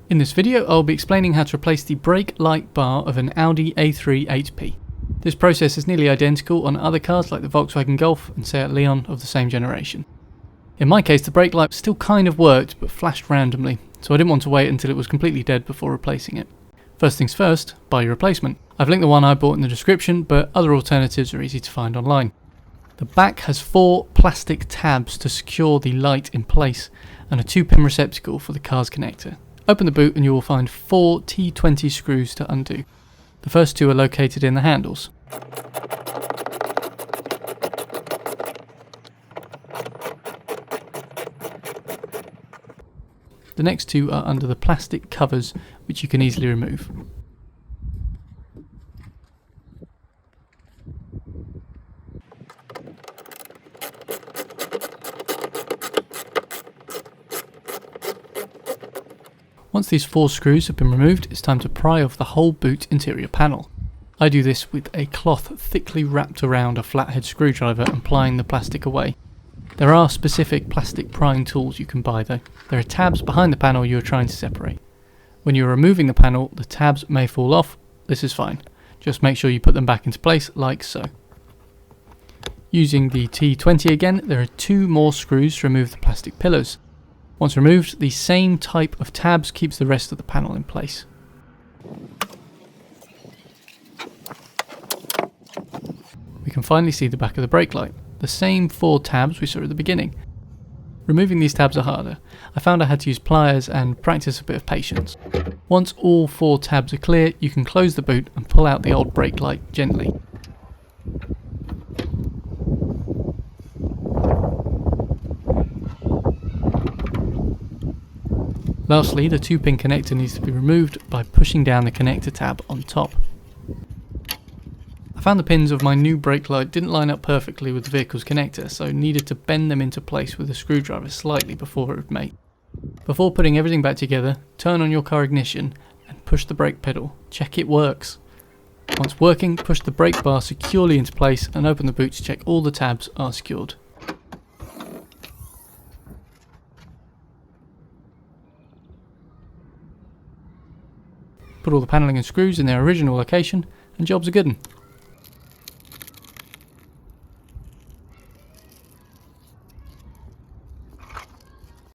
In this video, I'll be explaining how to replace the brake light bar of an Audi A3 HP. This process is nearly identical on other cars like the Volkswagen Golf and Seat Leon of the same generation. In my case, the brake light still kind of worked but flashed randomly, so I didn't want to wait until it was completely dead before replacing it. First things first, buy your replacement. I've linked the one I bought in the description, but other alternatives are easy to find online. The back has 4 plastic tabs to secure the light in place and a 2-pin receptacle for the car's connector. Open the boot and you will find 4 T20 screws to undo. The first 2 are located in the handles. The next 2 are under the plastic covers, which you can easily remove. Once these 4 screws have been removed, it's time to pry off the whole boot interior panel. I do this with a cloth thickly wrapped around a flathead screwdriver and plying the plastic away. There are specific plastic prying tools you can buy though. There are tabs behind the panel you are trying to separate. When you are removing the panel, the tabs may fall off. This is fine. Just make sure you put them back into place like so. Using the T20 again, there are 2 more screws to remove the plastic pillars. Once removed, the same type of tabs keeps the rest of the panel in place. We can finally see the back of the brake light. The same 4 tabs we saw at the beginning. Removing these tabs are harder. I found I had to use pliers and practice a bit of patience. Once all 4 tabs are clear, you can close the boot and pull out the old brake light gently. Lastly, the 2-pin connector needs to be removed by pushing down the connector tab on top. I found the pins of my new brake light didn't line up perfectly with the vehicle's connector, so needed to bend them into place with a screwdriver slightly before it would mate. Before putting everything back together, turn on your car ignition and push the brake pedal. Check it works. Once working, push the brake bar securely into place and open the boot to check all the tabs are secured. Put all the panelling and screws in their original location and jobs are good 'un.